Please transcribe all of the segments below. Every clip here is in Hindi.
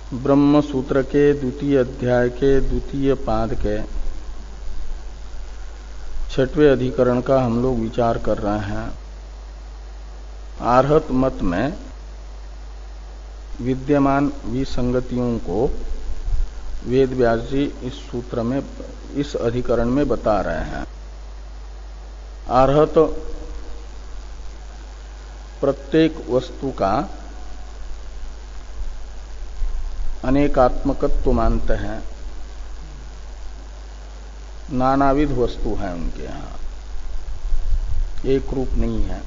ब्रह्म सूत्र के द्वितीय अध्याय के द्वितीय पाद के 6वें अधिकरण का हम लोग विचार कर रहे हैं। आर्हत मत में विद्यमान विसंगतियों को वेद व्यास जी इस सूत्र में, इस अधिकरण में बता रहे हैं। आर्हत प्रत्येक वस्तु का अनेकात्मकत्व मानते हैं। नानाविध वस्तु है उनके यहाँ, एक रूप नहीं है।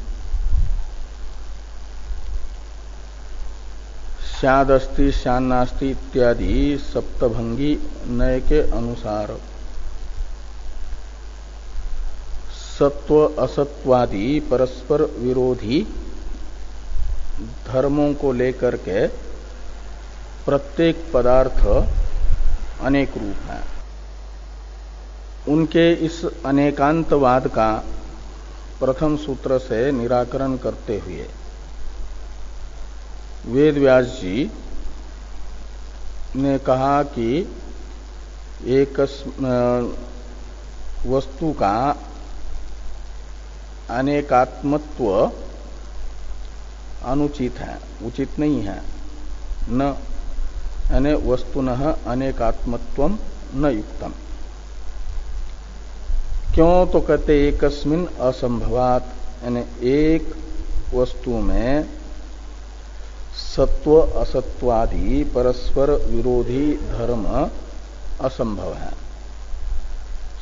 स्याद अस्ति श्यान नास्ति इत्यादि सप्तभंगी नय के अनुसार सत्व असत्वादि परस्पर विरोधी धर्मों को लेकर के प्रत्येक पदार्थ अनेक रूप है। उनके इस अनेकांतवाद का प्रथम सूत्र से निराकरण करते हुए वेद व्यास जी ने कहा कि एक वस्तु का अनेकात्मत्व अनुचित है, उचित नहीं है। न यानी वस्तुनः अनेकात्मत्वम न युक्तम। क्यों? तो कहते एकस्मिन् असंभवात, यानी एक वस्तु में सत्व असत्वादि परस्पर विरोधी धर्म असंभव है,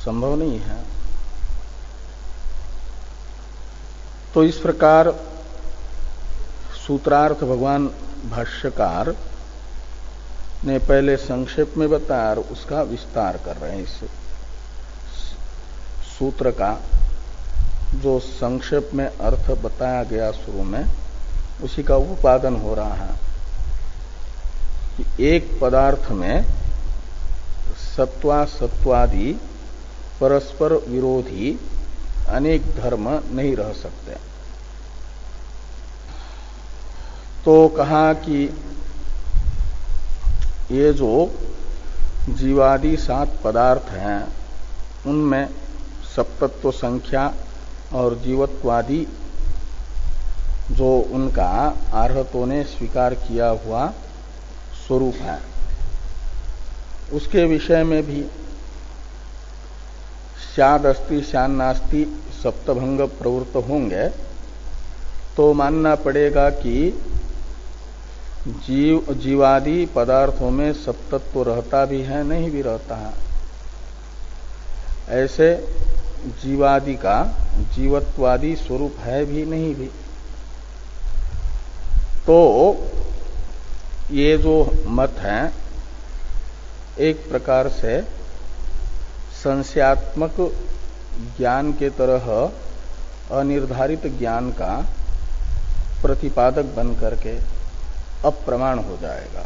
संभव नहीं है। तो इस प्रकार सूत्रार्थ भगवान भाष्यकार ने पहले संक्षेप में बताया और उसका विस्तार कर रहे हैं। इस सूत्र का जो संक्षेप में अर्थ बताया गया शुरू में, उसी का उपादन हो रहा है कि एक पदार्थ में सत्वादि परस्पर विरोधी अनेक धर्म नहीं रह सकते। तो कहा कि ये जो जीवादि 7 पदार्थ हैं, उनमें सप्तत्व संख्या और जीवत्वादि जो उनका आर्हतों ने स्वीकार किया हुआ स्वरूप है, उसके विषय में भी स्याद अस्ति श्यान नास्ति सप्तभंग प्रवृत्त होंगे तो मानना पड़ेगा कि जीवादि पदार्थों में सप्तत्व रहता भी है, नहीं भी रहता है। ऐसे जीवादि का जीवत्वादि स्वरूप है भी, नहीं भी। तो ये जो मत है एक प्रकार से संशयात्मक ज्ञान के तरह अनिर्धारित ज्ञान का प्रतिपादक बन करके अप्रमाण हो जाएगा।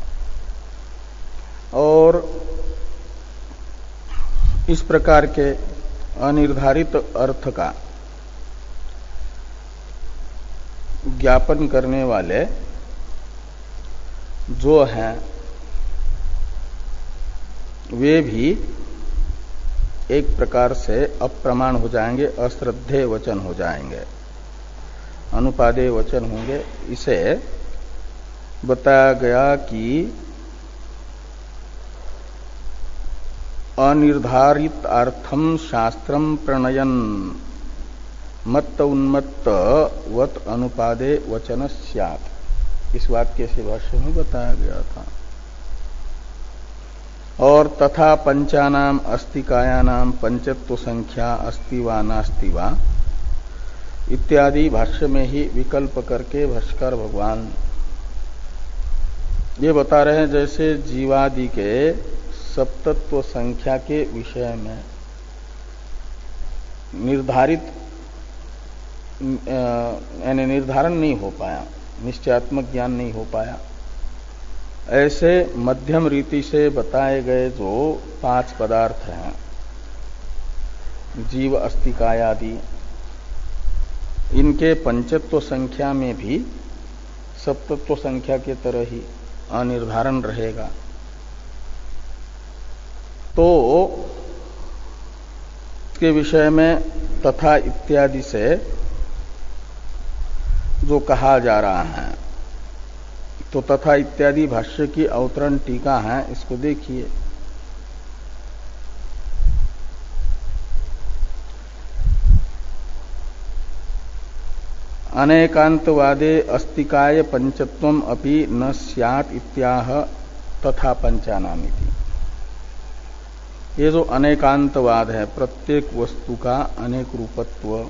और इस प्रकार के अनिर्धारित अर्थ का ज्ञापन करने वाले जो हैं, वे भी एक प्रकार से अप्रमाण हो जाएंगे, अश्रद्धेय वचन हो जाएंगे, अनुपादेय वचन होंगे। इसे बताया गया कि अनिर्धारित अर्थम शास्त्रम प्रणयन मत्त उन्मत्त वत अनुपादे वचन स्यात्। इस वाक्य से भाष्य में बताया गया था। और तथा पंचानाम अस्तिकायानाम पंचत्व संख्या अस्ति वा नास्ति वा इत्यादि भाष्य में ही विकल्प करके भाष्यकार भगवान ये बता रहे हैं, जैसे जीवादि के सप्तत्व संख्या के विषय में निर्धारित यानी निर्धारण नहीं हो पाया, निश्चयात्मक ज्ञान नहीं हो पाया, ऐसे मध्यम रीति से बताए गए जो 5 पदार्थ हैं, जीव अस्तिकायादि, इनके पंचत्व संख्या में भी सप्तत्व संख्या के तरह ही अनिर्धारण रहेगा। तो इसके विषय में तथा इत्यादि से जो कहा जा रहा है, तो तथा इत्यादि भाष्य की अवतरण टीका है, इसको देखिए। अनेकांतवादे अस्तिकाय पंचत्वम अपि न स्यात् इत्याह तथा पंचानामिति। ये जो अनेकांतवाद है, प्रत्येक वस्तु का अनेक रूपत्व,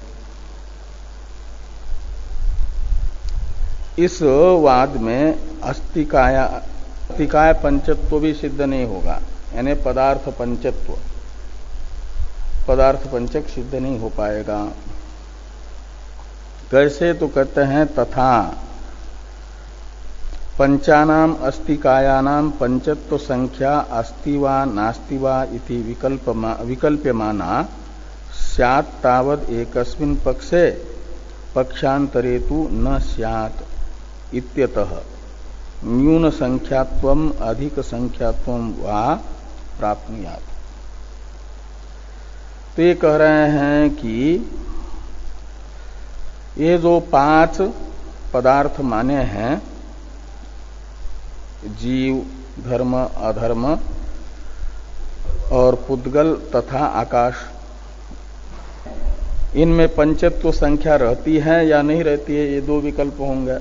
इस वाद में अस्तिकाय पंचत्व भी सिद्ध नहीं होगा, यानी पदार्थ पंचत्व, पदार्थ पंचक सिद्ध नहीं हो पाएगा। कैसे? तो कहते हैं तथा पंचानाम अस्तिकायानाम पंचत्व संख्या अस्ति वा नास्ति वा इति विकल्प्यमाना स्यात् तावद् एकस्मिन् पक्षे पक्षांतरे तु न स्यात् इत्यतः न्यून संख्यात्वम अधिक संख्यात्वम वा प्राप्नुयात्। तो ये कह रहे हैं कि ये जो 5 पदार्थ माने हैं, जीव, धर्म, अधर्म और पुद्गल तथा आकाश, इनमें पंचत्व संख्या रहती है या नहीं रहती है, ये 2 विकल्प होंगे।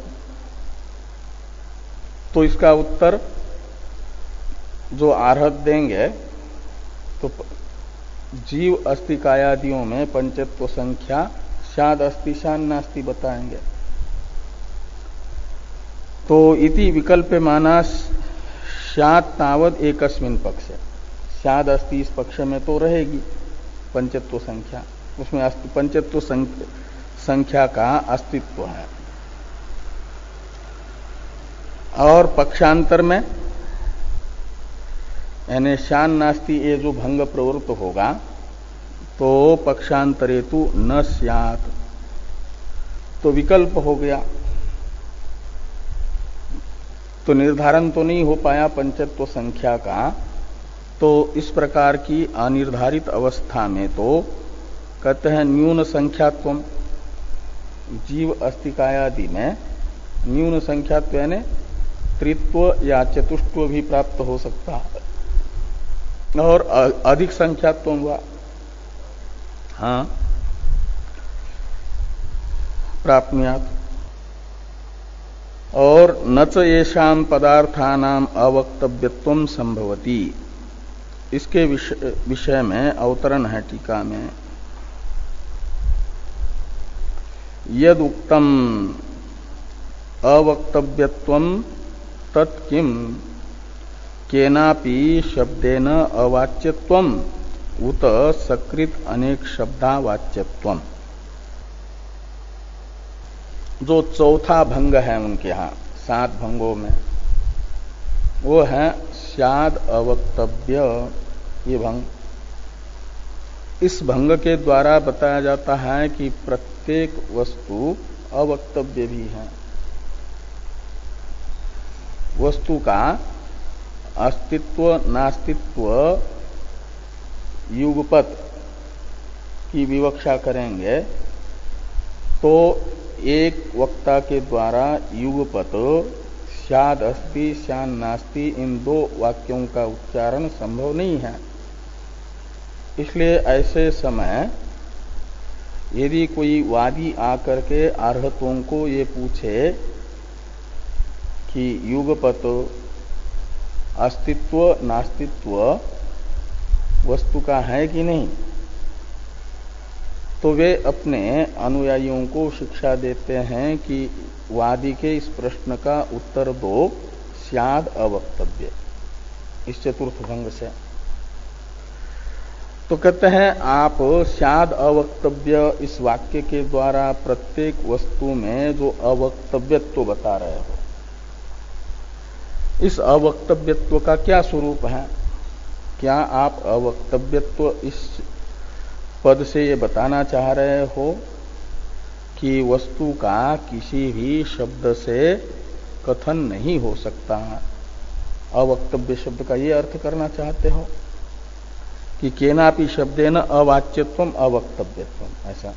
तो इसका उत्तर जो आर्हत देंगे, तो जीव अस्तिकायादियों में पंचत्व संख्या शाद अस्ति शान नास्ति बताएंगे। तो इति विकल्प्यमाना स्यात् तावद् एकस्मिन् पक्षे, शाद अस्ति इस पक्ष में तो रहेगी पंचत्व संख्या, उसमें पंचत्व संख्या का अस्तित्व है। और पक्षांतर में यानी शान नास्ति ये जो भंग प्रवृत्त होगा, तो पक्षांतरे तु न स्यात्, तो विकल्प हो गया, तो निर्धारण तो नहीं हो पाया पंचत्व संख्या का। तो इस प्रकार की अनिर्धारित अवस्था में तो कहते हैं न्यून संख्यात्वम, जीव अस्तिकायादि में न्यून संख्यात्व यानी त्रित्व या चतुष्टव भी प्राप्त हो सकता है, और अधिक संख्यात्व हुआ, हाँ, प्राप्नुयात्। और न च येषां पदार्थानां अवक्तव्यत्वं संभवति, इसके विषय में अवतरण है टीका में। यद उक्तम अवक्तव्यत्वं तत्किम केनापि शब्देन अवाच्यत्वम उत सकृत अनेक शब्दावाच्यत्वम। जो चौथा भंग है उनके यहाँ 7 भंगों में, वो है स्याद अवक्तव्य, ये भंग। इस भंग के द्वारा बताया जाता है कि प्रत्येक वस्तु अवक्तव्य भी है। वस्तु का अस्तित्व नास्तित्व युगपत की विवक्षा करेंगे तो एक वक्ता के द्वारा युगपत स्याद अस्ति श्यान नास्ति इन 2 वाक्यों का उच्चारण संभव नहीं है। इसलिए ऐसे समय यदि कोई वादी आकर के आर्हतों को ये पूछे कि युगपत अस्तित्व नास्तित्व वस्तु का है कि नहीं, तो वे अपने अनुयायियों को शिक्षा देते हैं कि वादी के इस प्रश्न का उत्तर दो स्याद अवक्तव्य, इस चतुर्थ भंग से। तो कहते हैं आप स्याद अवक्तव्य इस वाक्य के द्वारा प्रत्येक वस्तु में जो अवक्तव्यत्व बता रहे हो, इस अवक्तव्यत्व का क्या स्वरूप है? क्या आप अवक्तव्यत्व इस पद से ये बताना चाह रहे हो कि वस्तु का किसी भी शब्द से कथन नहीं हो सकता, अवक्तव्य शब्द का ये अर्थ करना चाहते हो कि केनापि शब्देन अवाच्यत्वम अवक्तव्यत्वम, ऐसा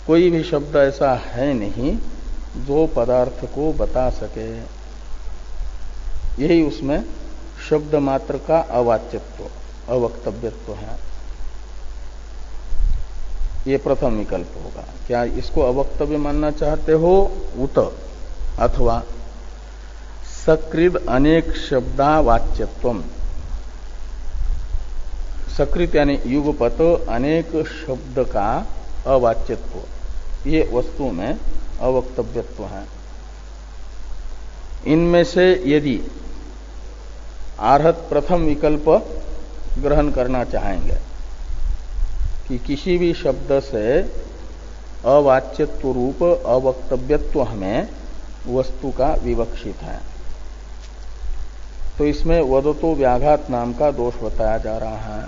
कोई भी शब्द ऐसा है नहीं जो पदार्थ को बता सके, यही उसमें शब्द मात्र का अवाच्यत्व अवक्तव्यत्व है। ये प्रथम विकल्प होगा। क्या इसको अवक्तव्य मानना चाहते हो? उत अथवा सकृद अनेक शब्दावाच्यत्वम, सकृत यानी युगपत अनेक शब्द का अवाच्यत्व, ये वस्तु में अवक्तव्यत्व है। इनमें से यदि आर्हत प्रथम विकल्प ग्रहण करना चाहेंगे कि किसी भी शब्द से अवाच्यत्व रूप अवक्तव्यत्व हमें वस्तु का विवक्षित है, तो इसमें वदतो व्याघात नाम का दोष बताया जा रहा है।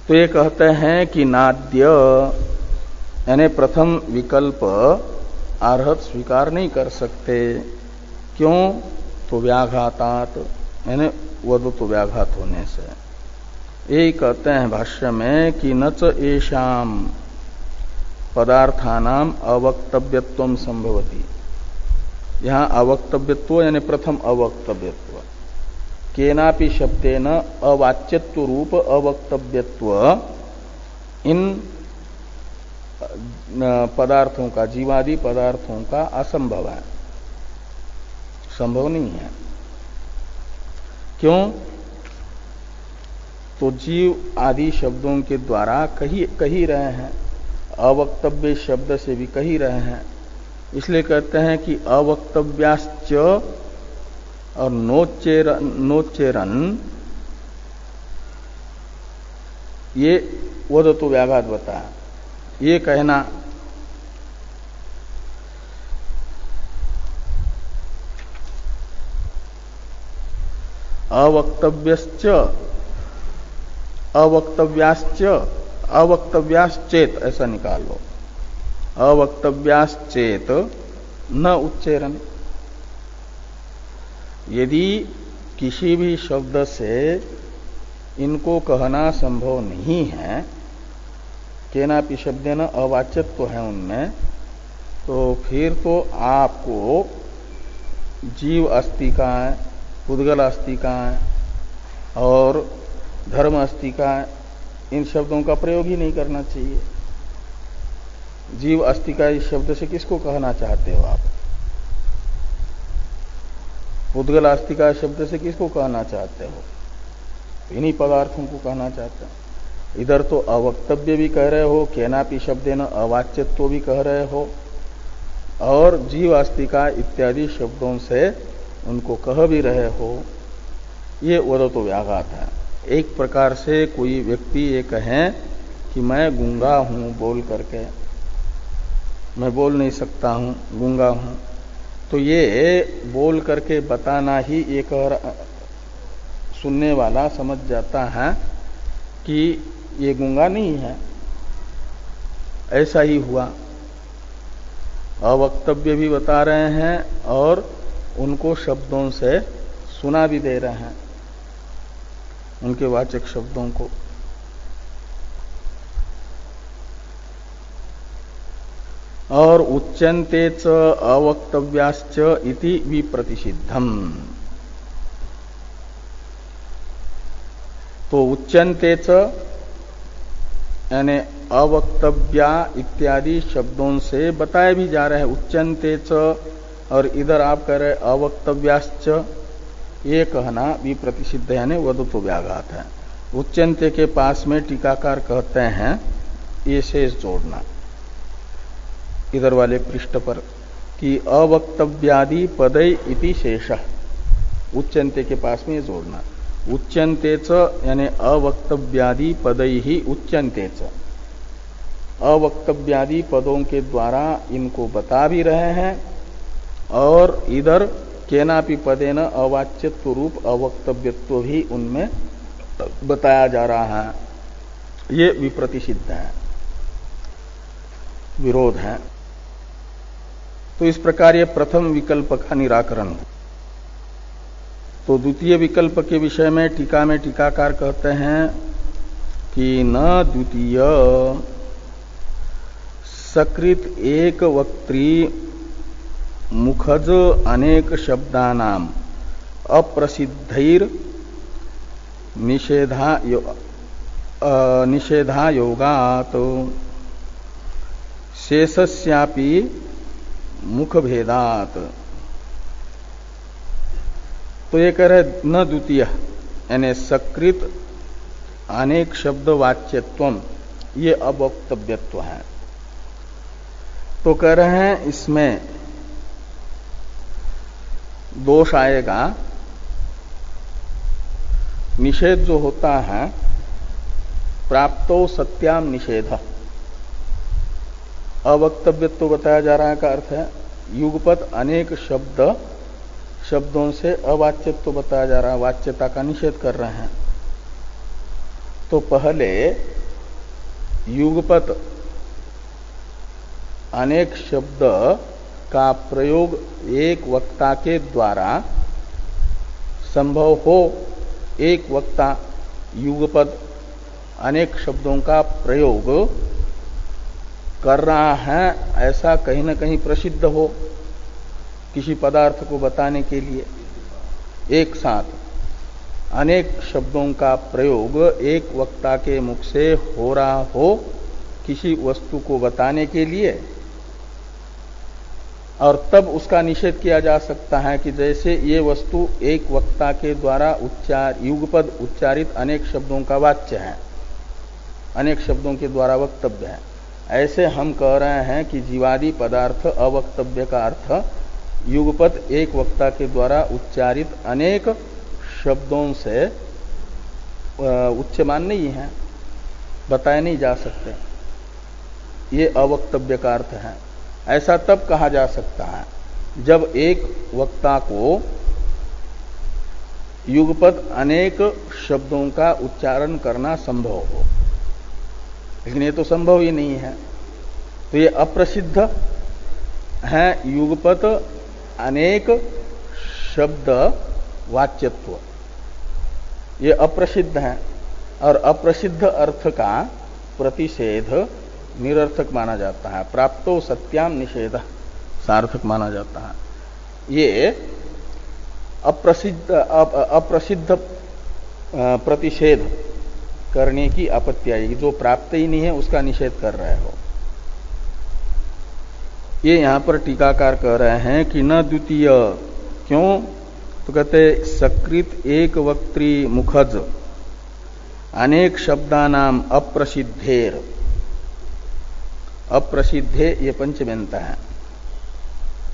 तो ये कहते हैं कि नाद्य यानी प्रथम विकल्प आर्हत स्वीकार नहीं कर सकते। क्यों? तो व्याघातात यानी वदतो व्याघात होने से। यही कहते हैं भाष्य में कि न च एषाम पदार्थानाम अवक्तव्यत्वम संभवति। यहाँ अवक्तव्यत्व यानी प्रथम अवक्तव्यत्व, केनापि शब्देन अवाच्यत्व रूप अवक्तव्यत्व इन पदार्थों का, जीवादि पदार्थों का असंभव है, संभव नहीं है। क्यों? तो जीव आदि शब्दों के द्वारा कही रहे हैं, अवक्तव्य शब्द से भी कही रहे हैं, इसलिए कहते हैं कि अवक्तव्याश्च और नोच्चेरन ये वदतो व्याघात बताया। ये कहना अवक्तव्यश्च अवक्तव्याश्च अवक्तव्याश्चेत ऐसा निकाल लो। अवक्तव्याश्चेत न उच्चेरन। यदि किसी भी शब्द से इनको कहना संभव नहीं है, केनापि शब्देन अवाच्यत्व है उनमें, तो फिर तो आपको जीव अस्ति का है, पुद्गल अस्ति का है और धर्म अस्ति का है, इन शब्दों का प्रयोग ही नहीं करना चाहिए। जीव अस्ति का इस शब्द से किसको कहना चाहते हो आप? पुद्गल अस्ति का शब्द से किसको कहना चाहते हो? इन्हीं पदार्थों को कहना चाहते हो। इधर तो अवक्तव्य भी कह रहे हो, केनापि शब्देन अवाच्यत्व भी कह रहे हो, और जीव अस्तिका इत्यादि शब्दों से उनको कह भी रहे हो। ये वदतो व्याघात है। एक प्रकार से कोई व्यक्ति ये कहे कि मैं गूंगा हूं, बोल करके मैं बोल नहीं सकता हूं, गूंगा हूं, तो ये बोल करके बताना ही एक सुनने वाला समझ जाता है कि ये गूंगा नहीं है। ऐसा ही हुआ, अवक्तव्य भी बता रहे हैं और उनको शब्दों से सुना भी दे रहे हैं, उनके वाचक शब्दों को। और उच्यन्ते च अवक्तव्याश्च इति विप्रतिषिद्धम। तो उच्यन्ते च यानी अवक्तव्या इत्यादि शब्दों से बताए भी जा रहे हैं, उच्यन्ते च, और इधर आप कह रहे अवक्तव्याश्च, ये कहना विप्रतिषिद्ध यानी वदतो व्याघात है। उच्यन्ते के पास में टीकाकार कहते हैं ये शेष जोड़ना इधर वाले पृष्ठ पर कि अवक्तव्यादि पदई इति शेषः, उच्यन्ते के पास में ये जोड़ना। उच्यन्ते च यानी अवक्तव्यादि पदई ही उच्यन्ते च, अवक्तव्यादि पदों के द्वारा इनको बता भी रहे हैं, और इधर केनापि पदेन अवाच्यत्व रूप अवक्तव्यत्व भी उनमें बताया जा रहा है। ये विप्रतिषिद्ध है, विरोध है। तो इस प्रकार ये प्रथम विकल्प का निराकरण। तो द्वितीय विकल्प के विषय में टीकाकार कहते हैं कि न द्वितीय सकृत एक वक्त्री मुखज अनेक शब्दानाम अप्रसिद्धैर निषेधा योगात शेषस्यापि मुख भेदात। तो ये कह रहे न द्वितीय यानी सकृत अनेक शब्द वाच्यत्वम, ये अवक्तव्यत्व है। तो कह रहे हैं इसमें दोष आएगा। निषेध जो होता है प्राप्तो सत्याम निषेध, अवक्तव्यत्व बताया जा रहा है का अर्थ है युगपत अनेक शब्दों से अवाच्यत्व बताया जा रहा है, वाच्यता का निषेध कर रहे हैं। तो पहले युगपत अनेक शब्द का प्रयोग एक वक्ता के द्वारा संभव हो, एक वक्ता युगपद अनेक शब्दों का प्रयोग कर रहा है ऐसा कहीं न कहीं प्रसिद्ध हो, किसी पदार्थ को बताने के लिए एक साथ अनेक शब्दों का प्रयोग एक वक्ता के मुख से हो रहा हो किसी वस्तु को बताने के लिए, और तब उसका निषेध किया जा सकता है कि जैसे ये वस्तु एक वक्ता के द्वारा युगपद उच्चारित अनेक शब्दों का वाच्य है, अनेक शब्दों के द्वारा वक्तव्य है, ऐसे हम कह रहे हैं कि जीवादि पदार्थ अवक्तव्य का अर्थ युगपद एक वक्ता के द्वारा उच्चारित अनेक शब्दों से उच्यमान नहीं है, बताए नहीं जा सकते, ये अवक्तव्य का अर्थ है। ऐसा तब कहा जा सकता है जब एक वक्ता को युगपद अनेक शब्दों का उच्चारण करना संभव हो, लेकिन ये तो संभव ही नहीं है। तो ये अप्रसिद्ध है युगपद अनेक शब्द वाच्यत्व, ये अप्रसिद्ध है, और अप्रसिद्ध अर्थ का प्रतिषेध निरर्थक माना जाता है, प्राप्तो सत्याम निषेध सार्थक माना जाता है। ये अप्रसिद्ध प्रतिषेध करने की आपत्ति आएगी, जो प्राप्त ही नहीं है उसका निषेध कर रहे हो। ये यहां पर टीकाकार कह रहे हैं कि न द्वितीय, क्यों? तो कहते सकृत एक वक्त्री मुखज अनेक शब्दानाम अप्रसिद्धेर, अप्रसिद्धे ये पंचम्यंत है,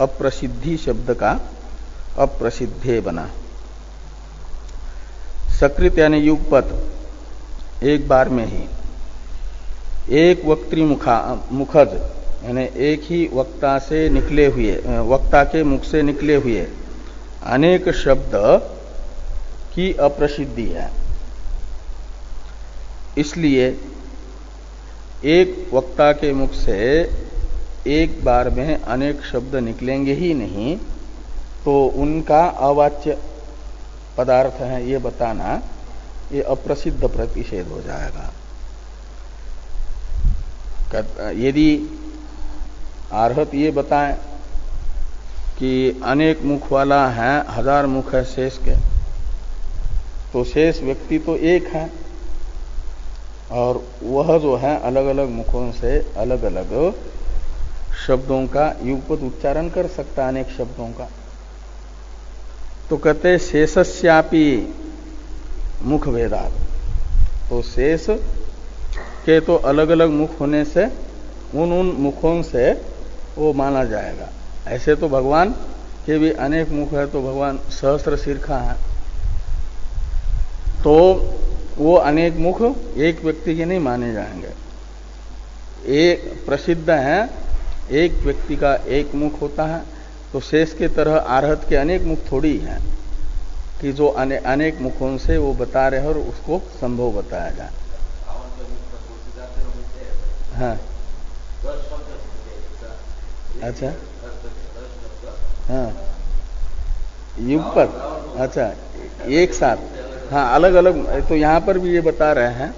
अप्रसिद्धि शब्द का अप्रसिद्धे बना। सकृत यानी युगपत एक बार में ही, एक वक्त्री मुखज यानी एक ही वक्ता से निकले हुए, वक्ता के मुख से निकले हुए अनेक शब्द की अप्रसिद्धि है। इसलिए एक वक्ता के मुख से एक बार में अनेक शब्द निकलेंगे ही नहीं, तो उनका अवाच्य पदार्थ है ये बताना, ये अप्रसिद्ध प्रतिषेध हो जाएगा। यदि आर्हत ये बताएं कि अनेक मुख वाला है, 1000 मुख है शेष के, तो शेष व्यक्ति तो एक है, और वह जो है अलग अलग मुखों से अलग अलग शब्दों का युगपद उच्चारण कर सकता है, अनेक शब्दों का। तो कहते शेषस्यापि मुख भेदात, तो शेष के तो अलग अलग मुख होने से उन मुखों से वो माना जाएगा। ऐसे तो भगवान के भी अनेक मुख है, तो भगवान सहस्र शीर्षा है, तो वो अनेक मुख एक व्यक्ति के नहीं माने जाएंगे। एक प्रसिद्ध है, एक व्यक्ति का एक मुख होता है, तो शेष के तरह आर्हत के अनेक मुख थोड़ी हैं कि जो अनेक मुखों से वो बता रहे और उसको संभव बताया जाए। हाँ, अच्छा, हाँ, युगपद, अच्छा एक साथ, हाँ अलग अलग। तो यहां पर भी ये बता रहे हैं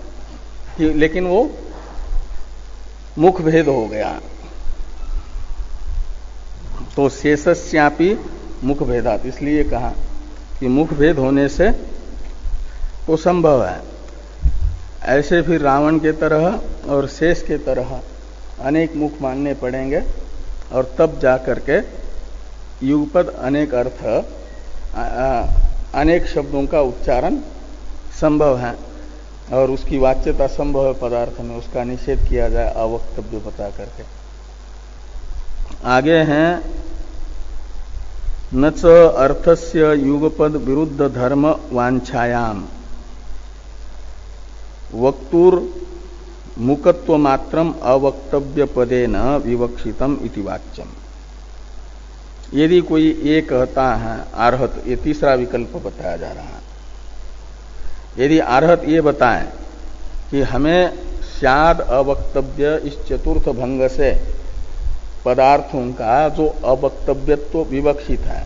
कि लेकिन वो मुख भेद हो गया, तो शेषस्यापि मुख भेदात, इसलिए कहा कि मुख भेद होने से वो संभव है। ऐसे फिर रावण के तरह और शेष के तरह अनेक मुख मानने पड़ेंगे और तब जा करके युगपद अनेक अर्थ अनेक शब्दों का उच्चारण संभव है और उसकी वाच्यता संभव है पदार्थ में, उसका निषेध किया जाए अवक्तव्य बता करके। आगे हैं न च अर्थस्य युगपद विरुद्ध धर्म वांछायाम वक्तुर मुकत्व मात्रम अवक्तव्य पदेन विवक्षितम इति वाच्यम। यदि कोई ये कहता है आर्हत, ये तीसरा विकल्प बताया जा रहा है, यदि आर्हत ये बताए कि हमें स्याद अवक्तव्य इस चतुर्थ भंग से पदार्थों का जो अवक्तव्यत्व विवक्षित है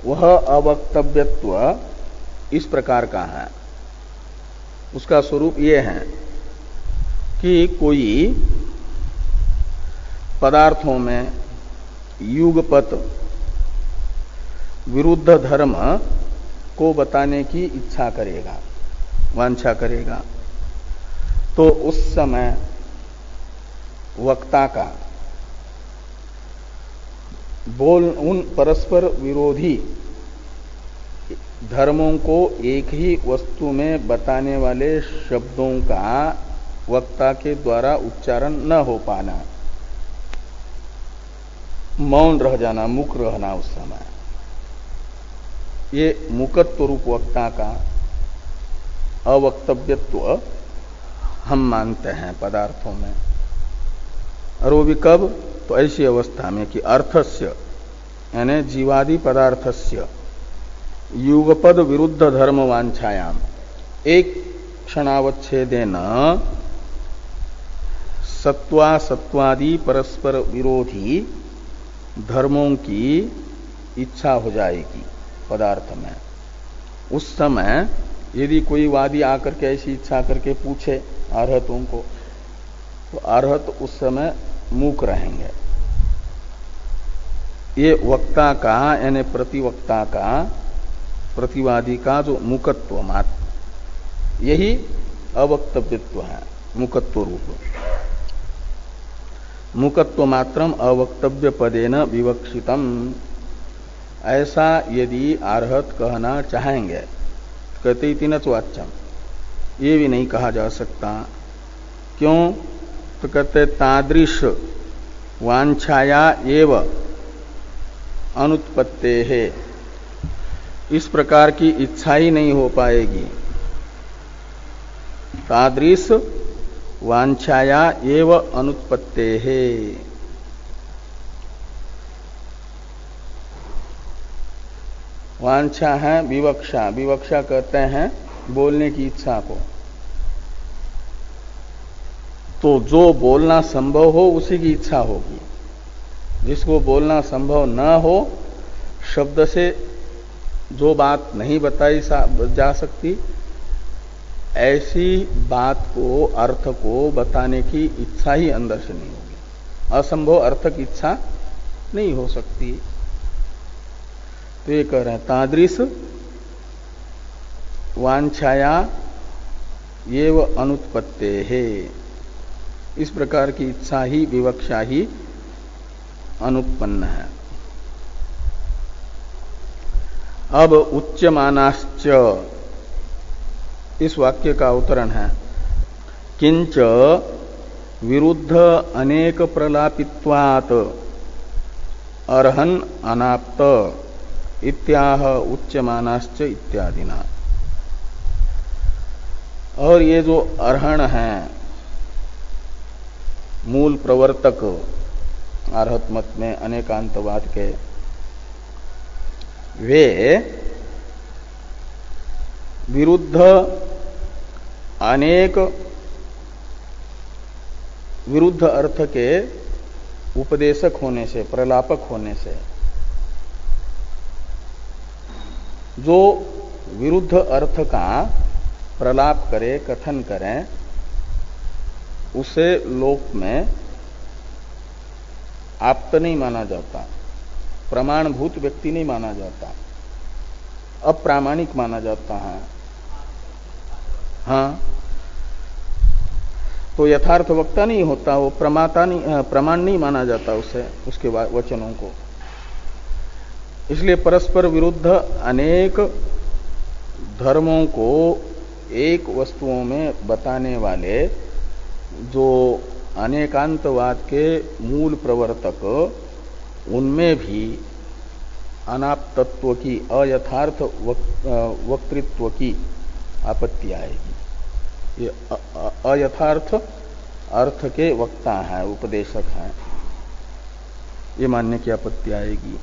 वह अवक्तव्यत्व इस प्रकार का है, उसका स्वरूप ये है कि कोई पदार्थों में युगपत विरुद्ध धर्म को बताने की इच्छा करेगा, वांछा करेगा, तो उस समय वक्ता का बोल उन परस्पर विरोधी धर्मों को एक ही वस्तु में बताने वाले शब्दों का वक्ता के द्वारा उच्चारण न हो पाना, मौन रह जाना, मुक रहना उस समय, ये मुकत्व रूप वक्ता का अवक्तव्यत्व हम मानते हैं पदार्थों में। और वो भी कब? तो ऐसी अवस्था में कि अर्थस्य यानी जीवादि पदार्थस्य युगपद विरुद्ध धर्म वांछायाम एक क्षणावच्छेदेन सत्वादि परस्पर विरोधी धर्मों की इच्छा हो जाएगी पदार्थ में। उस समय यदि कोई वादी आकर के ऐसी इच्छा करके पूछे आर्हतों को, तो आर्हत उस समय मूक रहेंगे। ये वक्ता का यानी प्रतिवक्ता का, प्रतिवादी का जो मुकत्व मात्र, यही अवक्तव्यत्व है, मुकत्व रूप। मुकत्व मात्रम अवक्तव्य पदेन विवक्षितम, ऐसा यदि आर्हत कहना चाहेंगे, कहते इति न वाच्यम, ये भी नहीं कहा जा सकता। क्यों? तो कहते तादृश वांछाया एव अनुत्पत्ते है, इस प्रकार की इच्छा ही नहीं हो पाएगी। तादृश वांछाया एव अनुत्पत्ते है, वांछा है विवक्षा, विवक्षा कहते हैं बोलने की इच्छा को। तो जो बोलना संभव हो उसी की इच्छा होगी, जिसको बोलना संभव न हो, शब्द से जो बात नहीं बताई जा सकती, ऐसी बात को, अर्थ को बताने की इच्छा ही अंदर से नहीं होगी। असंभव अर्थ की इच्छा नहीं हो सकती। तो ये कह रहे हैं तादृश वांछाया एव अनुत्पत्ते है, इस प्रकार की इच्छा ही, विवक्षा ही अनुत्पन्न है। अब उच्यमानाश्च, इस वाक्य का अवतरण है किंच विरुद्ध अनेक प्रलापित्वात् अर्हन् अनाप्त इत्याह उच्यमानाश्च इत्यादिना। और ये जो अर्हण हैं, मूल प्रवर्तक आर्हत मत में अनेकांतवाद के, वे विरुद्ध अनेक विरुद्ध अर्थ के उपदेशक होने से, प्रलापक होने से, जो विरुद्ध अर्थ का प्रलाप करे, कथन करें, उसे लोक में आप्त नहीं माना जाता, प्रमाणभूत व्यक्ति नहीं माना जाता, अप्रामाणिक माना जाता है। हाँ, तो यथार्थ वक्ता नहीं होता, वो प्रमाण नहीं माना जाता उसे, उसके वचनों को। इसलिए परस्पर विरुद्ध अनेक धर्मों को एक वस्तुओं में बताने वाले जो अनेकांतवाद के मूल प्रवर्तक, उनमें भी अनाप्तत्व की, अयथार्थ वक्तृत्व की आपत्ति आएगी। ये अयथार्थ अर्थ के वक्ता हैं, उपदेशक हैं, ये मानने की आपत्ति आएगी।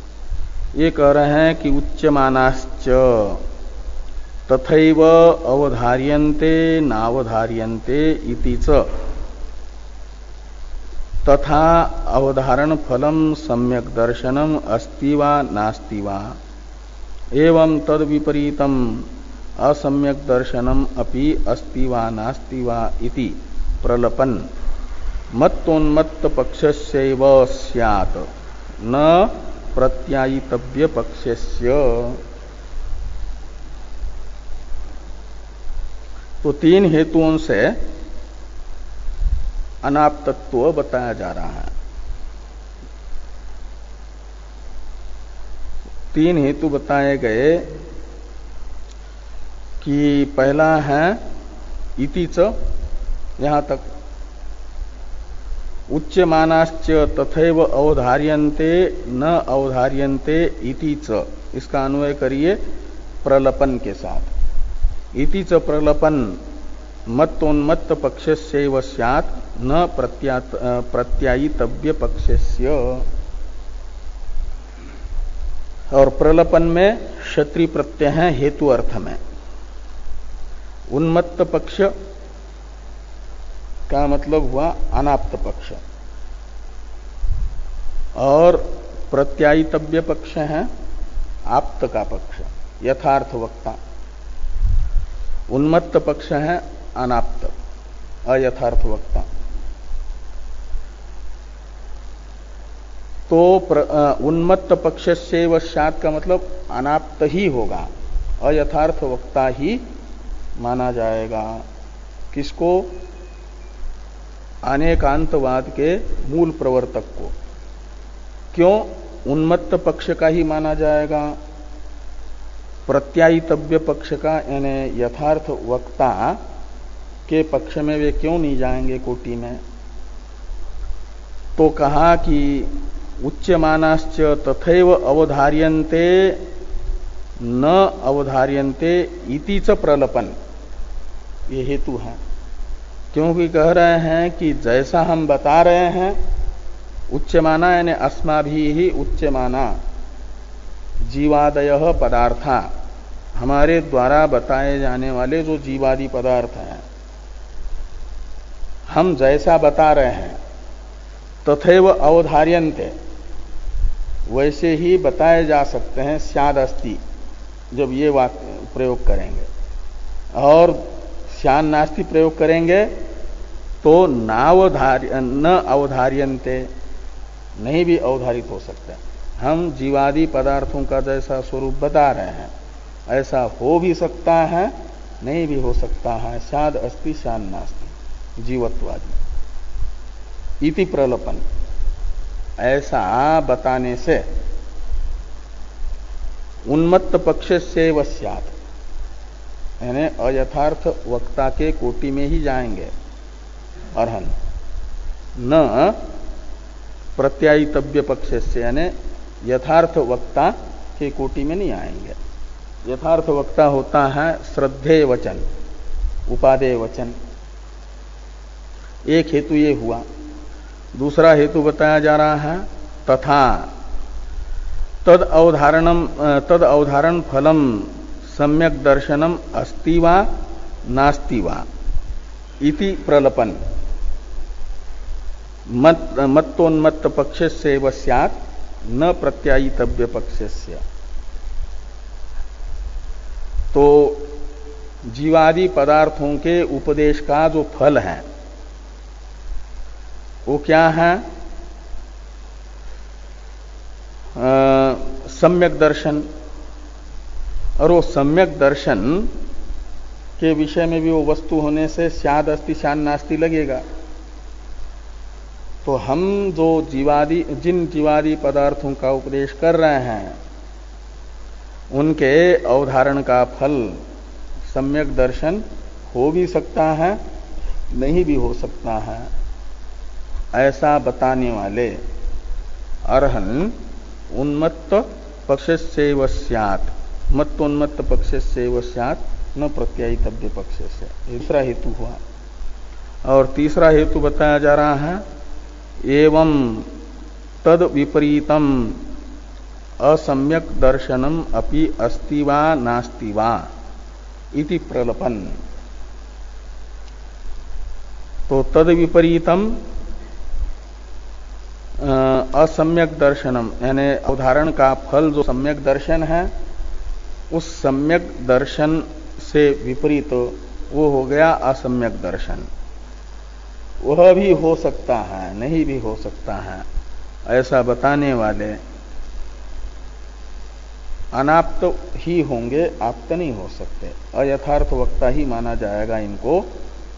ये कह रहे हैं कि उच्यमानाश्च तथैव अवधार्यन्ते नावधार्यन्ते इति च तथा अवधारण फलम सम्यक दर्शनम अस्ति वा नास्ति वा एवं तद विपरीतम असम्यक दर्शनम अपि अस्ति वा नास्ति वा इति प्रलपन मत्तोन्मत्त पक्षस्यैव स्यात् न प्रत्यायितव्य पक्षस्य। तो तीन हेतुओं से अनाप्तत्व बताया जा रहा है। तीन हेतु बताए गए कि पहला है इति च, यहां तक उच्यमानाश्च तथैव अवधार्यन्ते न अवधार्यन्ते इति च, इसका अन्वय करिए प्रलपन के साथ। इति च प्रलपन मत्तोन्मत्त पक्षस्यैव स्यात् न प्रत्यायितव्य पक्षस्य। और प्रलपन में क्षत्रिय प्रत्यय है हेतु अर्थ में। उन्मत्त पक्ष का मतलब हुआ अनाप्त पक्ष, और प्रत्यायितव्य पक्ष है आप्त का पक्ष, यथार्थ वक्ता। उन्मत्त पक्ष है अनाप्त, अयथार्थ वक्ता। तो उन्मत्त पक्ष से वश्यात का मतलब अनाप्त ही होगा, अयथार्थ वक्ता ही माना जाएगा। किसको? अनेकांतवाद के मूल प्रवर्तक को। क्यों उन्मत्त पक्ष का ही माना जाएगा? प्रत्यायितव्य पक्ष का यानी यथार्थ वक्ता के पक्ष में वे क्यों नहीं जाएंगे कोटि में? तो कहा कि उच्यमानाश्च तथैव अवधार्यन्ते न अवधार्यन्ते इति च प्रलपन, ये हेतु है। क्योंकि कह रहे हैं कि जैसा हम बता रहे हैं, उच्यमाना यानी अस्माभिः उच्यमाना जीवादयः पदार्था, हमारे द्वारा बताए जाने वाले जो जीवादि पदार्थ हैं, हम जैसा बता रहे हैं तथैव अवधार्यन्ते, वैसे ही बताए जा सकते हैं स्याद अस्ति, जब ये वाक्य प्रयोग करेंगे। और स्यान नास्ति प्रयोग करेंगे तो न अवधार्यन्ते, नहीं भी अवधारित हो सकते। हम जीवादि पदार्थों का जैसा स्वरूप बता रहे हैं ऐसा हो भी सकता है, नहीं भी हो सकता है। स्याद अस्ति स्यान नास्ति, जीवत्वादि इति प्रलपन, ऐसा बताने से उन्मत्त पक्ष से वश्यात, यानी अयथार्थ वक्ता के कोटि में ही जाएंगे अर्हन, न प्रत्यायितव्य पक्ष से यानी यथार्थ वक्ता के कोटि में नहीं आएंगे। यथार्थ वक्ता होता है श्रद्धेय वचन, उपादेय वचन। एक हेतु ये हुआ। दूसरा हेतु बताया जा रहा है तथा तद अवधारण फलम सम्यक दर्शनम अस्ति वा नास्ति वा इति प्रलपन मत्तोन्मत्त पक्षस्य व स्यात् न प्रत्यायितव्य पक्षस्य। तो जीवादि पदार्थों के उपदेश का जो फल है वो क्या है? सम्यक दर्शन। और वो सम्यक दर्शन के विषय में भी वो वस्तु होने से स्याद अस्ति शान नास्ति लगेगा। तो हम जो जिन जीवादि पदार्थों का उपदेश कर रहे हैं उनके अवधारण का फल सम्यक दर्शन हो भी सकता है, नहीं भी हो सकता है, ऐसा बताने वाले अर्हन् उन्मत्त पक्षस्यैव स्यात्, मत्तोन्मत्त पक्षस्यैव स्यात् न प्रत्यायितव्य पक्ष से, दूसरा हेतु हुआ। और तीसरा हेतु बताया जा रहा है एवं तद विपरीतम असम्यक दर्शनम अपि अस्ति वा नास्ति वा इति प्रलपन। तो तद विपरीतम असम्यक दर्शनम यानी उदाहरण का फल जो सम्यक दर्शन है उस सम्यक दर्शन से विपरीत वो हो गया असम्यक दर्शन। वह भी हो सकता है, नहीं भी हो सकता है, ऐसा बताने वाले अनाप्त ही होंगे, आप्त नहीं हो सकते। अयथार्थ वक्ता ही माना जाएगा इनको,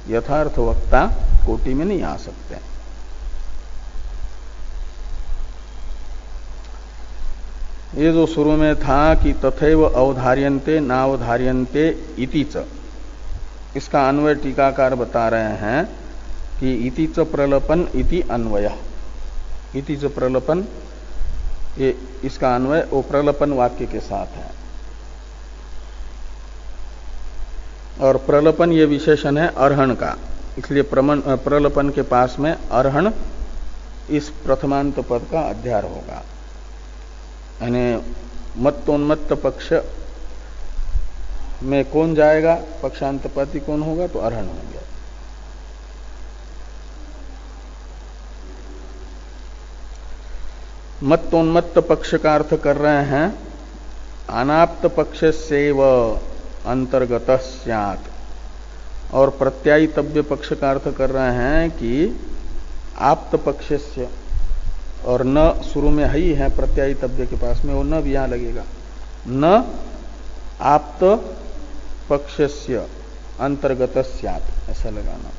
यथार्थ वक्ता कोटि में नहीं आ सकते। ये जो शुरू में था कि तथैव अवधार्यन्ते नावधार्यन्ते इति च, इसका अन्वय टीकाकार बता रहे हैं कि इति च प्रलपन इति अन्वय। इति च प्रलपन ये इसका अन्वय वो प्रलपन वाक्य के साथ है। और प्रलपन ये विशेषण है अर्हण का, इसलिए प्रलपन के पास में अर्हण इस प्रथमांत पद का अध्यार होगा। यानी मत्तोन्मत्त पक्ष में कौन जाएगा, पक्षांतपति कौन होगा, तो अर्हण होंगे। मत्तोन्मत्त पक्ष का अर्थ कर रहे हैं अनाप्त पक्ष सेव अंतर्गत स्यात्, और प्रत्यायितव्य पक्ष का अर्थ कर रहे हैं कि आप्त पक्ष से, और न शुरू में ही है प्रत्यायितव्य के पास में, वो न भी यहां लगेगा। न आप्त पक्षस्य अंतर्गत स्यात् ऐसा लगाना।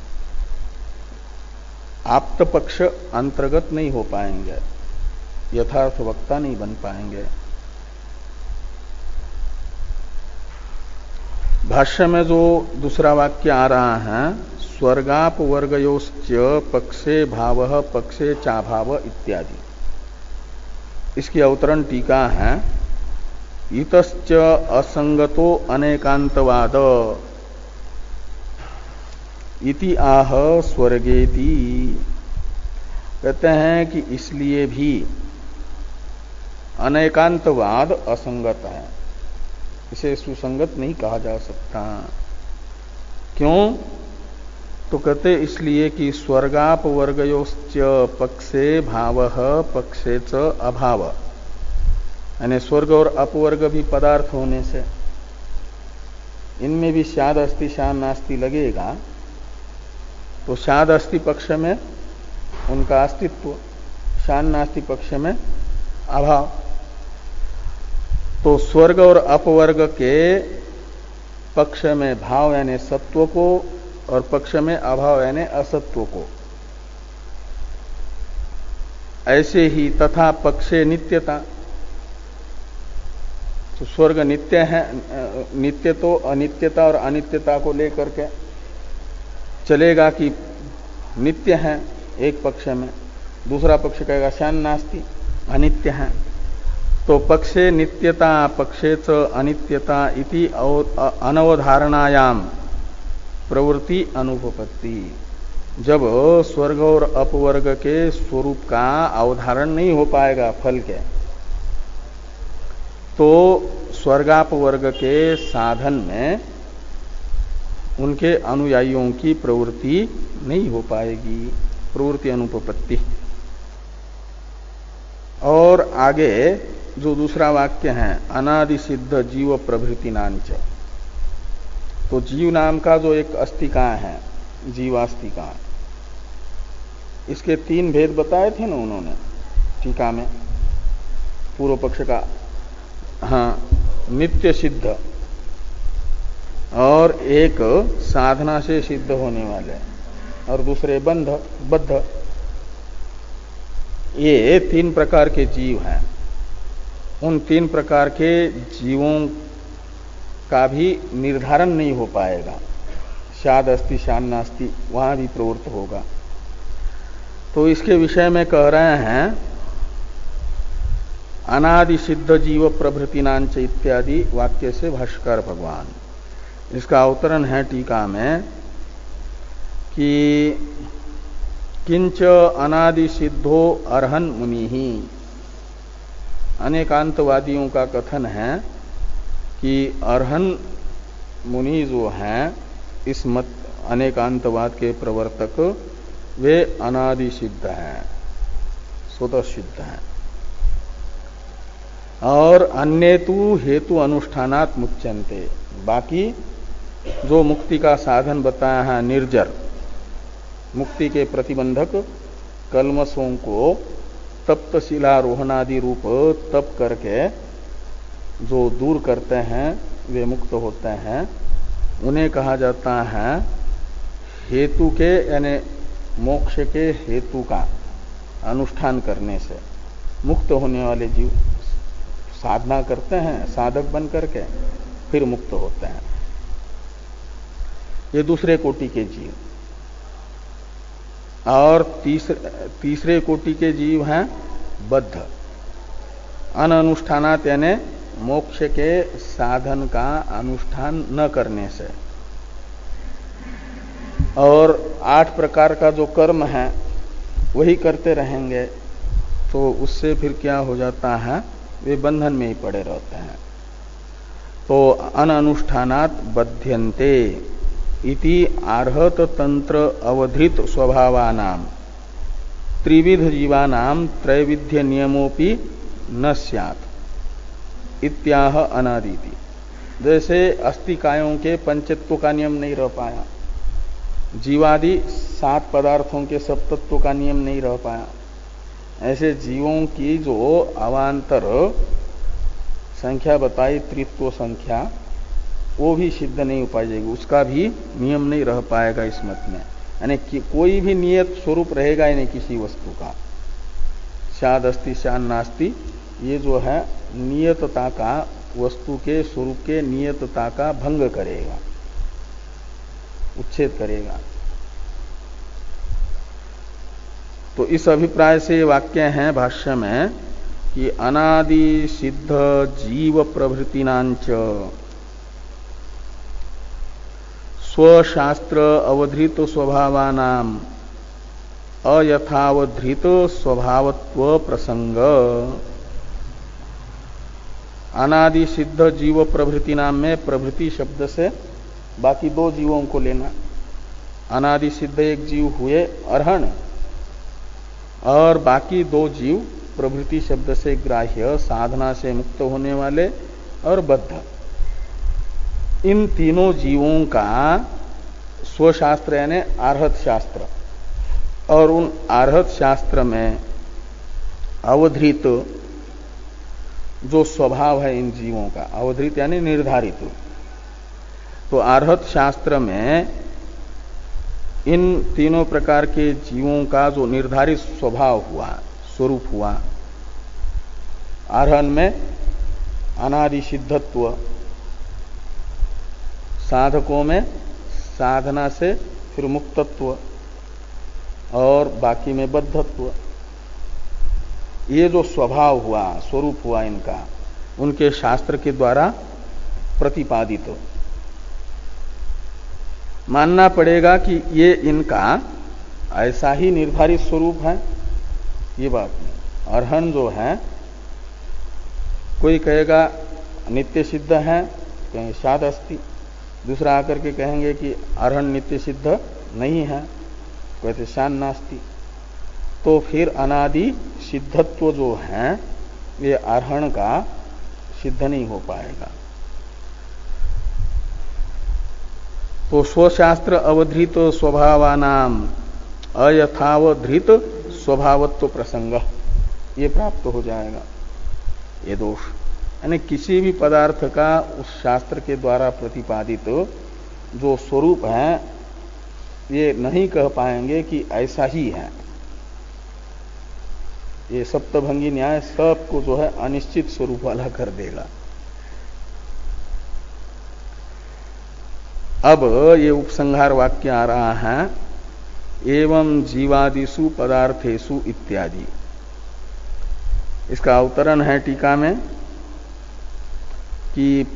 आप्त पक्ष अंतर्गत नहीं हो पाएंगे, यथार्थ वक्ता नहीं बन पाएंगे। भाष्य में जो दूसरा वाक्य आ रहा है स्वर्गाप वर्गयोश्च पक्षे भावः पक्षे चाभाव इत्यादि, इसकी अवतरण टीका है इतश्च असंगतो अनेकांतवाद इति आह स्वर्गेति। कहते हैं कि इसलिए भी अनेकांतवाद असंगत है, इसे सुसंगत नहीं कहा जा सकता। क्यों? तो कहते इसलिए कि स्वर्गाप वर्गयोश्च पक्षे भावः पक्षे च अभाव, यानी स्वर्ग और अपवर्ग भी पदार्थ होने से इनमें भी स्याद अस्ति शान नास्ति लगेगा। तो स्याद अस्ति पक्ष में उनका अस्तित्व, शान नास्ति पक्ष में अभाव। तो स्वर्ग और अपवर्ग के पक्ष में भाव यानी सत्व को और पक्ष में अभाव यानी असत्व को, ऐसे ही तथा पक्षे नित्यता, तो स्वर्ग नित्य है, नित्य तो अनित्यता और अनित्यता को लेकर के चलेगा कि नित्य है एक पक्ष में, दूसरा पक्ष कहेगा शान नास्ति अनित्य है। तो पक्षे नित्यता पक्षे च अनित्यता इति अनवधारणायाम प्रवृत्ति अनुपपत्ति। जब स्वर्ग और अपवर्ग के स्वरूप का अवधारण नहीं हो पाएगा फल के, तो स्वर्गापवर्ग के साधन में उनके अनुयायियों की प्रवृत्ति नहीं हो पाएगी, प्रवृत्ति अनुपपत्ति। और आगे जो दूसरा वाक्य है अनादि सिद्ध जीव प्रभृति नांच, तो जीव नाम का जो एक अस्तिका है, जीवास्तिका, इसके 3 भेद बताए थे ना उन्होंने टीका में, पूर्व पक्ष का। हाँ, नित्य सिद्ध और एक साधना से सिद्ध होने वाले और दूसरे बद्ध। ये 3 प्रकार के जीव हैं। उन 3 प्रकार के जीवों का भी निर्धारण नहीं हो पाएगा। शाद अस्ति शान नास्ति वहां भी प्रवृत्त होगा। तो इसके विषय में कह रहे हैं अनादि सिद्ध जीव प्रभृतिनांच इत्यादि वाक्य से भाष्कर भगवान। इसका अवतरण है टीका में कि किंच अनादि सिद्धो अर्हन मुनि ही। अनेकांतवादियों का कथन है कि अर्हन मुनि जो हैं इस मत अनेकांतवाद के प्रवर्तक, वे अनादि सिद्ध हैं, स्वतः सिद्ध हैं। और अन्य तो हेतु अनुष्ठानात् मुच्यन्ते। बाकी जो मुक्ति का साधन बताया है निर्जर, मुक्ति के प्रतिबंधक कल्मषों को तप्त शिलारोहणादि रूप तप करके जो दूर करते हैं वे मुक्त होते हैं। उन्हें कहा जाता है हेतु के, यानी मोक्ष के हेतु का अनुष्ठान करने से मुक्त होने वाले जीव। साधना करते हैं साधक बन करके, फिर मुक्त होते हैं। ये दूसरे कोटि के जीव। और तीसरे कोटि के जीव हैं बद्ध, अनअनुष्ठानात्, यानी मोक्ष के साधन का अनुष्ठान न करने से। और 8 प्रकार का जो कर्म है वही करते रहेंगे, तो उससे फिर क्या हो जाता है, वे बंधन में ही पड़े रहते हैं। तो अनअनुष्ठानात् बध्यन्ते इति आर्हत तंत्र अवधृत स्वभावानाम त्रिविध जीवानाम त्रैविध्य नियमोपि न स्यात् इत्याह अनादिति। जैसे अस्तिकायों के पंचत्व का नियम नहीं रह पाया, जीवादि 7 पदार्थों के सप्तत्व का नियम नहीं रह पाया, ऐसे जीवों की जो अवान्तर संख्या बताई, त्रित्व संख्या, वो भी सिद्ध नहीं हो पाएगी, उसका भी नियम नहीं रह पाएगा इस मत में। यानी कि कोई भी नियत स्वरूप रहेगा ही नहीं किसी वस्तु का। शाद अस्ति शान नास्ति, ये जो है नियतता का, वस्तु के स्वरूप के नियतता का भंग करेगा, उच्छेद करेगा। तो इस अभिप्राय से वाक्य हैं भाष्य में कि अनादि सिद्ध जीव प्रभृतिनांच स्वशास्त्र अवधृत स्वभावानाम अयथावधृत स्वभावत्व प्रसंग। अनादि सिद्ध जीव प्रभृति नाम में प्रभृति शब्द से बाकी 2 जीवों को लेना। अनादि सिद्ध एक जीव हुए अर्हण, और बाकी 2 जीव प्रभृति शब्द से ग्राह्य, साधना से मुक्त होने वाले और बद्ध। इन तीनों जीवों का स्वशास्त्र यानी आर्हत शास्त्र, और उन आर्हत शास्त्र में अवधृत जो स्वभाव है इन जीवों का, अवधृत यानी निर्धारित, तो आर्हत शास्त्र में इन तीनों प्रकार के जीवों का जो निर्धारित स्वभाव हुआ, स्वरूप हुआ, आर्हन में अनादि सिद्धत्व, साधकों में साधना से फिर मुक्तत्व, और बाकी में बद्धत्व। ये जो स्वभाव हुआ, स्वरूप हुआ इनका, उनके शास्त्र के द्वारा प्रतिपादित हो। मानना पड़ेगा कि ये इनका ऐसा ही निर्धारित स्वरूप है, ये बात नहीं। अर्हन जो है, कोई कहेगा नित्य सिद्ध है, कहेंगे शाद अस्ति, दूसरा आकर के कहेंगे कि अर्हन नित्य सिद्ध नहीं है, कहते शान नास्ति। तो फिर अनादि सिद्धत्व जो है ये अर्हण का सिद्ध नहीं हो पाएगा। तो स्वशास्त्र अवधृत स्वभावानाम अयथावधृत स्वभावत्व प्रसंग ये प्राप्त हो जाएगा, ये दोष। यानी किसी भी पदार्थ का उस शास्त्र के द्वारा प्रतिपादित जो स्वरूप है ये नहीं कह पाएंगे कि ऐसा ही है। ये सप्तभंगी न्याय सबको जो है अनिश्चित स्वरूप वाला कर देगा। अब ये उपसंहार वाक्य आ रहा है, एवं जीवादिषु पदार्थेषु इत्यादि। इसका अवतरण है टीका में कि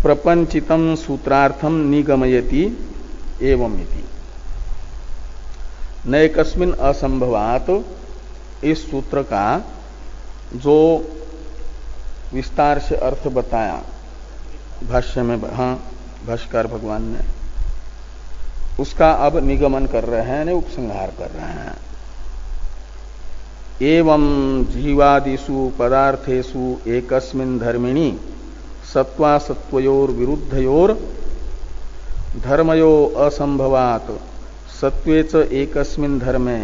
प्रपंचितम सूत्रार्थम निगमयति एवं इति नैकस्मिन् असंभवात। इस सूत्र का जो विस्तार से अर्थ बताया भाष्य में, हाँ भाष्यकार भगवान ने, उसका अब निगमन कर रहे हैं, ने उपसंहार कर रहे हैं। एवं जीवादिषु पदार्थेषु एकस्मिन् धर्मिणि सत्वासत्वयोर विरुद्धयोर धर्मयो असंभवात सत्वेच एकस्मिन् धर्मे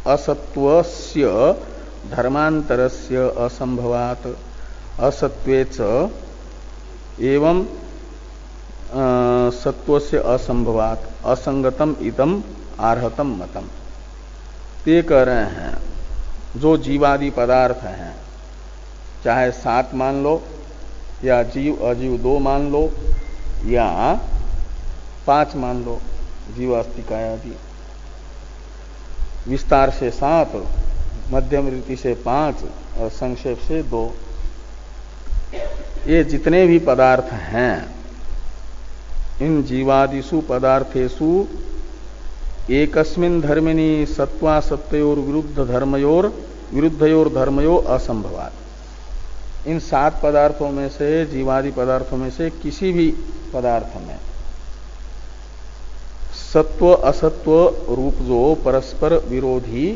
असत्वस्य धर्मांतरस्य असंभवात असत्वेच एवं सत्वस्य असंभवात असंगतम इदम आर्हतम मतम। ते कह रहे हैं जो जीवादि पदार्थ हैं, चाहे 7 मान लो या जीव अजीव 2 मान लो या 5 मान लो, जीव अस्तिकायादि, विस्तार से 7, मध्यम रीति से 5 और संक्षेप से 2, ये जितने भी पदार्थ हैं, इन जीवादिषु पदार्थेषु एकस्मिन् धर्मिणि सत्वा सत्वयोर विरुद्धयोर धर्मयो असंभवात। इन 7 पदार्थों में से, जीवादि पदार्थों में से किसी भी पदार्थ में सत्व असत्व रूप जो परस्पर विरोधी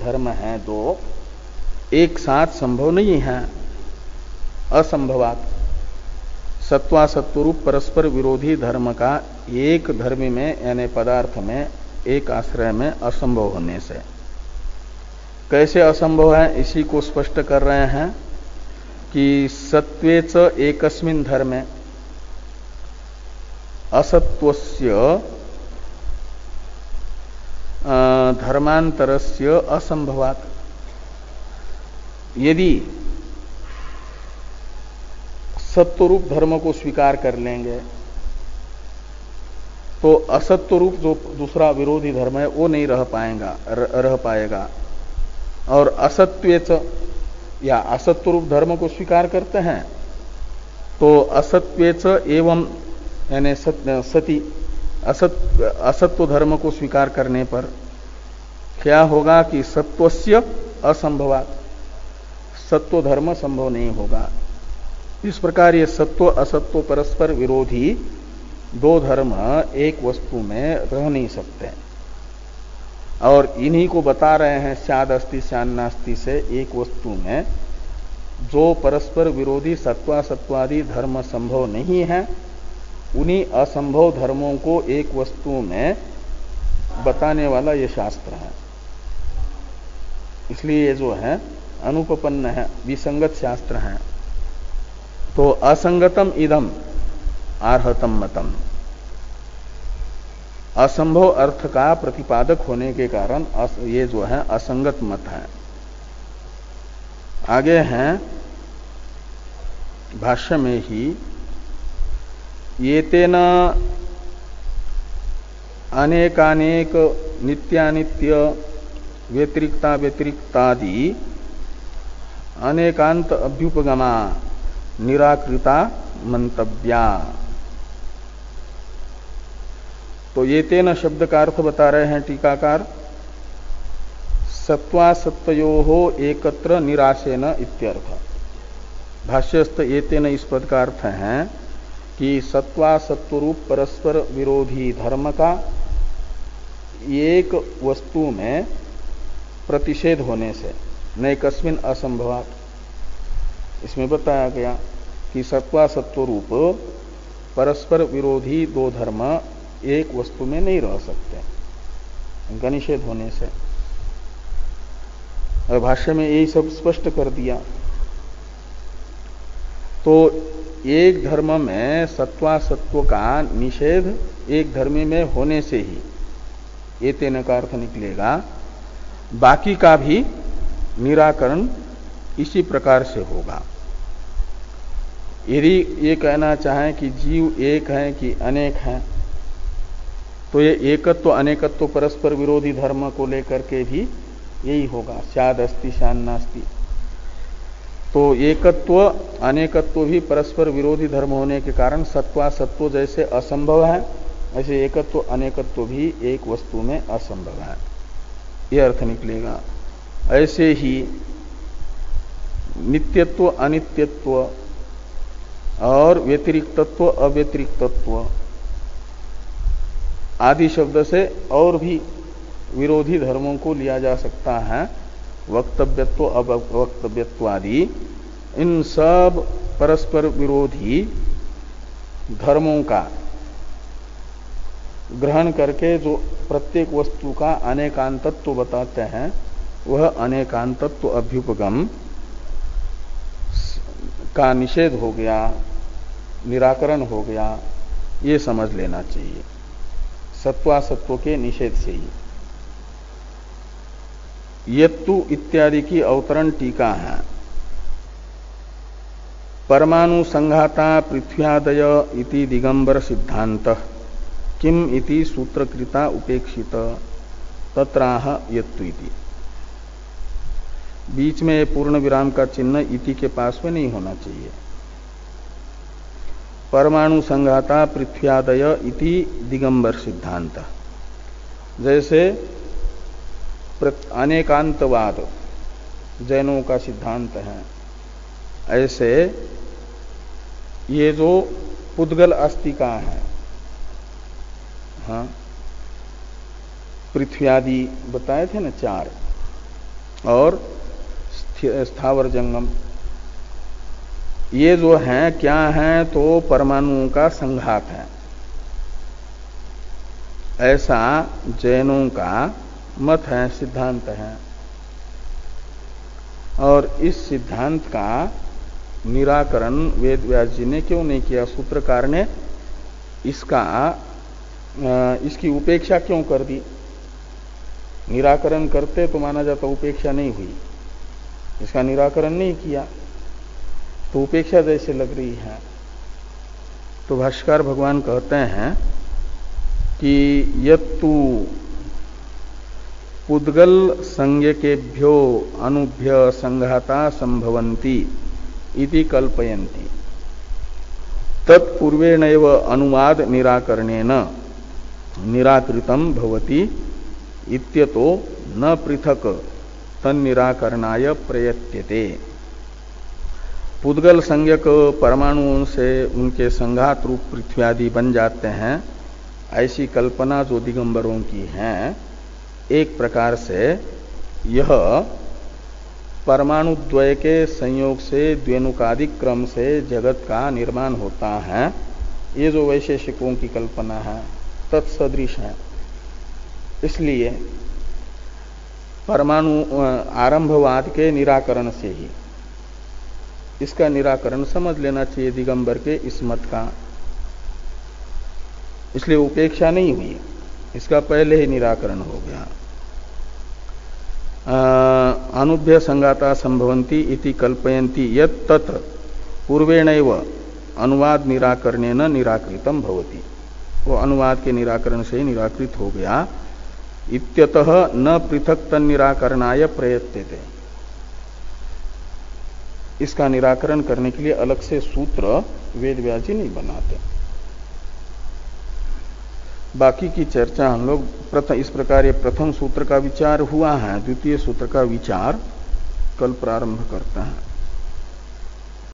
धर्म है दो, एक साथ संभव नहीं है, असंभवात। सत्वासत्व रूप परस्पर विरोधी धर्म का एक धर्म में यानी पदार्थ में, एक आश्रय में असंभव होने से। कैसे असंभव है इसी को स्पष्ट कर रहे हैं कि सत्वेच एकस्मिन् धर्मे असत्वस्य धर्मांतरस्य असंभवात। यदि सत्व रूप धर्म को स्वीकार कर लेंगे तो असत्व रूप जो दूसरा विरोधी धर्म है वो नहीं रह पाएगा। और असत्वेच या असत्व रूप धर्म को स्वीकार करते हैं तो असत्वेच एवं यानी सती असत्व धर्म को स्वीकार करने पर क्या होगा कि सत्वस्य असंभवात, सत्व धर्म संभव नहीं होगा। इस प्रकार ये सत्व असत्व परस्पर विरोधी दो धर्म एक वस्तु में रह नहीं सकते। और इन्हीं को बता रहे हैं स्याद अस्ति स्यान्नास्ति से, एक वस्तु में जो परस्पर विरोधी सत्वासत्वादि धर्म संभव नहीं है, उन्हीं असंभव धर्मों को एक वस्तु में बताने वाला ये शास्त्र है। इसलिए ये जो है अनुपपन्न है, विसंगत शास्त्र है। तो असंगतम इदम आर्हतम मतम, असंभव अर्थ का प्रतिपादक होने के कारण ये जो है असंगत मत है। आगे हैं भाष्य में ही, येतेन अनेकानेक नित्यानित्य व्यतिरिक्तादि अनेकांत अभ्युपगमा निराकृता मंतव्या। तो ये तेन शब्द का अर्थ बता रहे हैं टीकाकार, सत्वासत्वयोः एकत्र निराशेन इत्यर्थ। भाष्यस्थ ये तेन इस पद का अर्थ है कि सत्वासत्व रूप परस्पर विरोधी धर्म का एक वस्तु में प्रतिषेध होने से, नैकस्मिन् असंभवात, इसमें बताया गया कि सत्वासत्व रूप परस्पर विरोधी दो धर्म एक वस्तु में नहीं रह सकते, इनका निषेध होने से। और भाष्य में यही सब स्पष्ट कर दिया। तो एक धर्म में सत्वासत्व का निषेध एक धर्म में होने से ही एतेन का अर्थ निकलेगा, बाकी का भी निराकरण इसी प्रकार से होगा। यदि ये कहना चाहें कि जीव एक है कि अनेक हैं, तो ये एकत्व अनेकत्व परस्पर विरोधी धर्म को लेकर के भी यही होगा, स्याद् अस्ति स्यान् नास्ति। तो एकत्व अनेकत्व भी परस्पर विरोधी धर्म होने के कारण सत्वासत्व जैसे असंभव है, ऐसे एकत्व अनेकत्व भी एक वस्तु में असंभव है, यह अर्थ निकलेगा। ऐसे ही नित्यत्व अनित्यत्व और व्यतिरिक्तत्व अव्यतिरिक्तत्व आदि शब्द से और भी विरोधी धर्मों को लिया जा सकता है। वक्तव्यत्व अवक्तव्यत्व आदि इन सब परस्पर विरोधी धर्मों का ग्रहण करके जो प्रत्येक वस्तु का अनेकांतत्व बताते हैं, वह अनेकांतत्व अभ्युपगम का निषेध हो गया, निराकरण हो गया, ये समझ लेना चाहिए सत्वासत्व के निषेध से ही। यत्तु इत्यादि की अवतरण टीका है। परमाणु संघाता पृथ्व्यादय इति दिगंबर सिद्धांत किम इति सूत्रकृता उपेक्षित तत्राह यत्तु इति। बीच में पूर्ण विराम का चिन्ह इति के पास में नहीं होना चाहिए। परमाणु संघाता पृथ्व्यादय इति दिगंबर सिद्धांत, जैसे अनेकांतवाद जैनों का सिद्धांत है, ऐसे ये जो पुद्गल अस्तिका है, हाँ, पृथ्व्यादि बताए थे ना चार, और स्थावर जंगम, ये जो हैं क्या हैं, तो परमाणुओं का संघात है, ऐसा जैनों का मत है, सिद्धांत है। और इस सिद्धांत का निराकरण वेद व्यास जी ने क्यों नहीं किया? सूत्रकार ने इसकी उपेक्षा क्यों कर दी? निराकरण करते तो माना जाता उपेक्षा नहीं हुई, इसका निराकरण नहीं किया तो उपेक्षा जैसे लग रही है। तो भाष्यकार भगवान कहते हैं कि यत्तु पुद्गल संज्ञकेभ्यो अनुभ्य संघाता संभवन्ति इति कल्पयन्ति तत्पूर्वेणैव अनुवाद निराकरणेन निराकृतं भवति इत्यतो न पृथक तन्निराकरणाय प्रयत्यते। पुद्गल संज्ञक परमाणुओं से उनके संघात रूप पृथ्व्यादि बन जाते हैं, ऐसी कल्पना जो दिगंबरों की है, एक प्रकार से यह परमाणुद्वय के संयोग से द्वेनुकादिक क्रम से जगत का निर्माण होता है, ये जो वैशेषिकों की कल्पना है तत्सदृश है। इसलिए परमाणु आरंभवाद के निराकरण से ही इसका निराकरण समझ लेना चाहिए दिगंबर के इस मत का। इसलिए उपेक्षा नहीं हुई, इसका पहले ही निराकरण हो गया। अनुभ्य संगाता संभवन्ति इति कल्पयन्ति यत् तत् पूर्वेणैव अनुवाद निराकरणेन निराकृतं भवति, वो अनुवाद के निराकरण से ही निराकृत हो गया। इत्यतः न पृथक तन्निराकरणाय प्रयत्यते, इसका निराकरण करने के लिए अलग से सूत्र वेद व्यास जी नहीं बनाते। बाकी की चर्चा हम लोग इस प्रकार ये प्रथम सूत्र का विचार हुआ है, द्वितीय सूत्र का विचार कल प्रारंभ करते हैं।